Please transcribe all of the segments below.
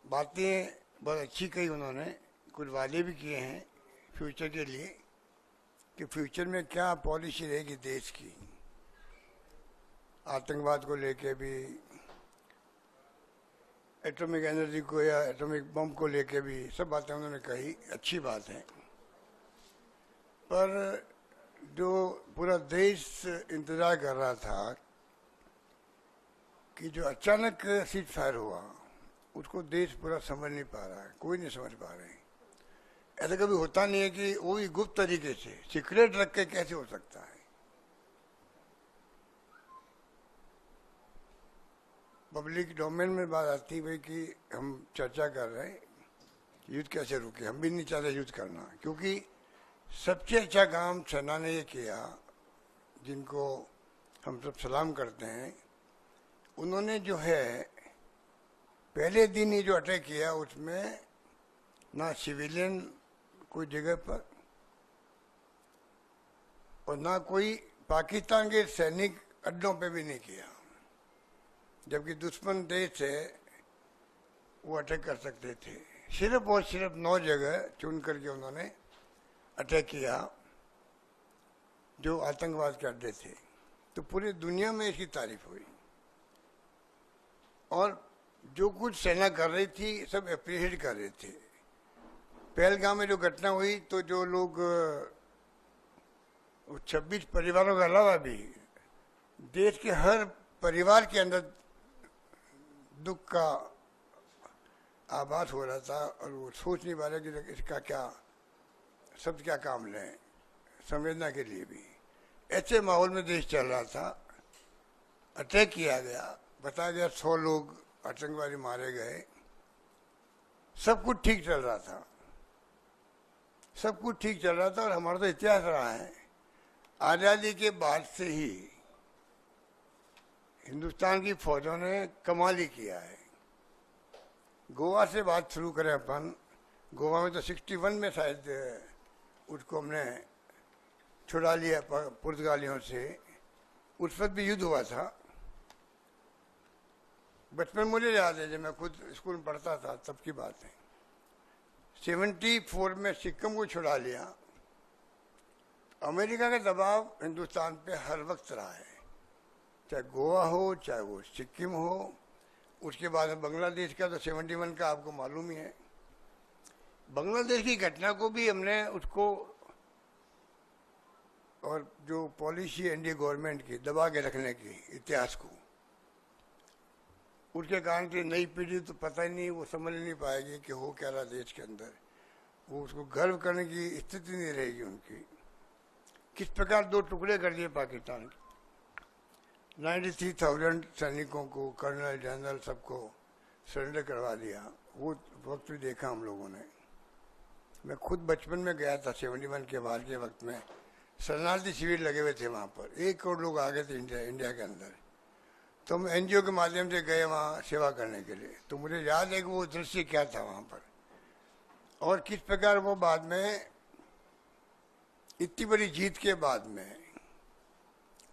बातें बहुत अच्छी कही उन्होंने, कुछ वादे भी किए हैं फ्यूचर के लिए कि फ्यूचर में क्या पॉलिसी रहेगी देश की, आतंकवाद को लेके भी, एटॉमिक एनर्जी को या एटॉमिक बम को लेके भी, सब बातें उन्होंने कही, अच्छी बात है। पर जो पूरा देश इंतजार कर रहा था कि जो अचानक सीज फायर हुआ, उसको देश पूरा समझ नहीं पा रहा है, कोई नहीं समझ पा रहे हैं। ऐसा कभी होता नहीं है कि वो भी गुप्त तरीके से सीक्रेट रख के कैसे हो सकता है। पब्लिक डोमेन में बात आती भाई कि हम चर्चा कर रहे हैं युद्ध कैसे रुके, हम भी नहीं चाहते युद्ध करना, क्योंकि सबसे अच्छा काम सेना ने ये किया, जिनको हम सब सलाम करते हैं। उन्होंने जो है पहले दिन ही जो अटैक किया, उसमें ना सिविलियन कोई जगह पर और ना कोई पाकिस्तान के सैनिक अड्डों पे भी नहीं किया, जबकि दुश्मन देश है वो अटैक कर सकते थे। सिर्फ और सिर्फ 9 जगह चुन करके उन्होंने अटैक किया जो आतंकवाद के अड्डे थे। तो पूरी दुनिया में इसकी तारीफ हुई और जो कुछ सेना कर रही थी सब अप्रिशिएट कर रहे थे। पहलगाम में जो घटना हुई तो जो लोग 26 परिवारों के अलावा भी देश के हर परिवार के अंदर दुख का आभास हो रहा था और वो सोच नहीं पा रहे कि इसका क्या शब्द क्या काम लें संवेदना के लिए भी। ऐसे माहौल में देश चल रहा था, अटैक किया गया, बताया गया 100 लोग आतंकवादी मारे गए, सब कुछ ठीक चल रहा था, सब कुछ ठीक चल रहा था। और हमारा तो इतिहास रहा है, आज़ादी के बाद से ही हिंदुस्तान की फौजों ने कमाल ही किया है। गोवा से बात शुरू करें अपन, गोवा में तो 61 में शायद उसको हमने छुड़ा लिया पुर्तगालियों से, उस वक्त भी युद्ध हुआ था। बचपन मुझे याद है, जब मैं खुद स्कूल में पढ़ता था तब की बात है। 74 में सिक्किम को छुड़ा लिया। अमेरिका का दबाव हिंदुस्तान पे हर वक्त रहा है, चाहे गोवा हो चाहे वो सिक्किम हो। उसके बाद बांग्लादेश का तो 71 का आपको मालूम ही है। बांग्लादेश की घटना को भी हमने उसको और जो पॉलिसी एनडीए गवर्नमेंट की दबा के रखने की इतिहास को, उसके कारण से नई पीढ़ी तो पता ही नहीं, वो समझ नहीं पाएगी कि हो क्या रहा देश के अंदर। वो उसको गर्व करने की स्थिति नहीं रहेगी उनकी। किस प्रकार 2 टुकड़े कर दिए पाकिस्तान के, 93,000 सैनिकों को, कर्नल जनरल सबको सरेंडर करवा दिया। वो वक्त भी देखा हम लोगों ने। मैं खुद बचपन में गया था 71 के बाद के वक्त में, शरणार्थी शिविर लगे हुए थे वहाँ पर, 1 करोड़ लोग आ गए थे इंडिया के अंदर। तो हम एनजीओ के माध्यम से गए वहाँ सेवा करने के लिए। तो मुझे याद है कि वो दृश्य क्या था वहाँ पर और किस प्रकार वो बाद में इतनी बड़ी जीत के बाद में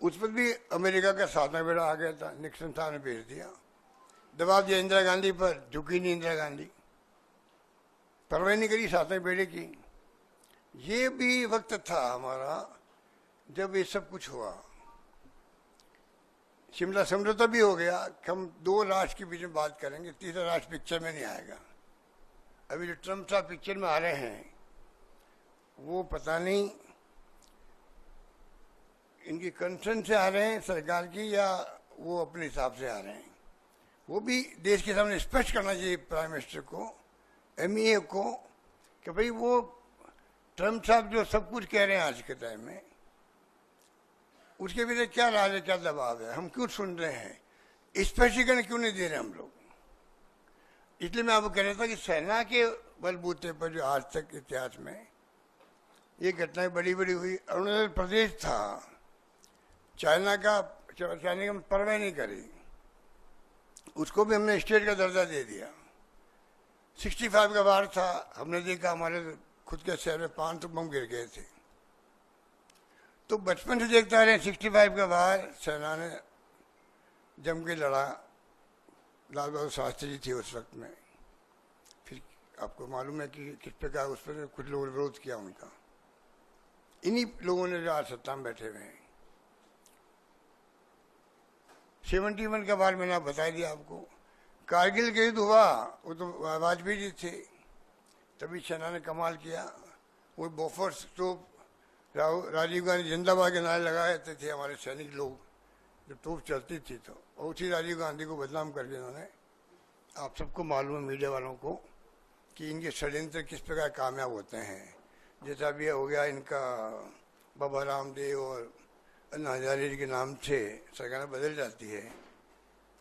उस पर भी अमेरिका का 7वां बेड़ा आ गया था, निक्सन साहब ने भेज दिया, दबाव दिया इंदिरा गांधी पर, झुकी नहीं इंदिरा गांधी, परवाह नहीं करी 7वें बेड़े की। ये भी वक्त था हमारा जब ये सब कुछ हुआ। शिमला समझौता भी हो गया कि हम 2 राष्ट्र के बीच में बात करेंगे, तीसरा राष्ट्र पिक्चर में नहीं आएगा। अभी जो ट्रम्प साहब पिक्चर में आ रहे हैं वो पता नहीं इनकी कंसर्न से आ रहे हैं सरकार की या वो अपने हिसाब से आ रहे हैं। वो भी देश के सामने स्पष्ट करना चाहिए प्राइम मिनिस्टर को, एमईए को, कि भाई वो ट्रम्प साहब जो सब कुछ कह रहे हैं आज के टाइम में, उसके पीछे क्या राज है, क्या दबाव है, हम क्यों सुन रहे हैं, स्पष्टीकरण क्यों नहीं दे रहे हम लोग। इसलिए मैं आपको कह रहा था कि सेना के बलबूते पर जो आज तक इतिहास में ये घटनाएं बड़ी बड़ी हुई। अरुणाचल प्रदेश था, चाइना का परवाह नहीं करी, उसको भी हमने स्टेट का दर्जा दे दिया। 65 का वार था, हमने देखा हमारे खुद के शहर में 500 बम गिर गए थे। तो बचपन से देखता रहे 65 का वार सेना ने जम के लड़ा, लाल बहादुर शास्त्री जी थे उस वक्त में, आपको मालूम है कि किस प्रकार उस पर कुछ लोगों ने विरोध किया उनका, इन्हीं लोगों ने जो आज सत्ता में बैठे हुए हैं। 71 का बार मैंने बता दिया आपको। कारगिल के युद्ध हुआ, वो तो वाजपेयी जी थे, तभी सेना ने कमाल किया। वो बोफोर्स तोप, राजीव गांधी जिंदाबाद के नारे लगाए थे हमारे सैनिक लोग, जब तोप चलती थी तो, और उसी राजीव गांधी को बदनाम कर दिया उन्होंने। आप सबको मालूम है, मीडिया वालों को, कि इनके षड्यंत्र किस प्रकार कामयाब होते हैं। जैसा भी हो गया इनका बाबा रामदेव और अन्ना हजारे के नाम से सरकार बदल जाती है,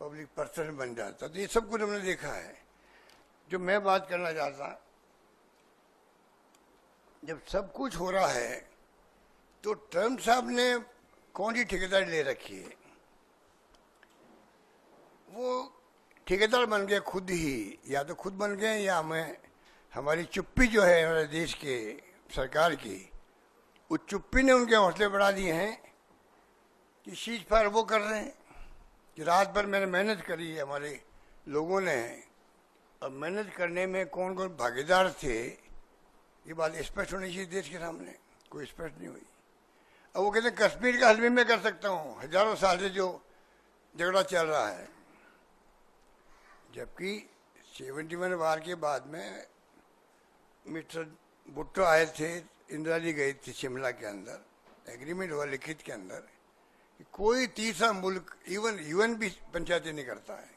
पब्लिक पर्सन बन जाता, तो ये सब कुछ हमने देखा है। जो मैं बात करना चाहता, जब सब कुछ हो रहा है तो ट्रम्प साहब ने कौन सी ठेकेदारी ले रखी है? वो ठेकेदार बन गए खुद ही, या तो खुद बन गए या हमारी चुप्पी जो है हमारे देश के सरकार की, उस चुप्पी ने उनके हौसले बढ़ा दिए हैं कि सीज फायर वो कर रहे हैं कि रात भर मैंने मेहनत करी है हमारे लोगों ने। अब मेहनत करने में कौन कौन भागीदार थे, ये बात स्पष्ट होनी चाहिए देश के सामने, कोई स्पष्ट नहीं हुई। अब वो कहते हैं कश्मीर का हल भी मैं कर सकता हूँ, हजारों साल से जो झगड़ा चल रहा है। जबकि 71 वार के बाद में मिस्टर भुट्टो आए थे, इंदिरा जी गई थी शिमला के अंदर, एग्रीमेंट हुआ लिखित के अंदर कि कोई तीसरा मुल्क, इवन यूएन भी पंचायती नहीं करता है।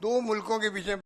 दो मुल्कों के बीच में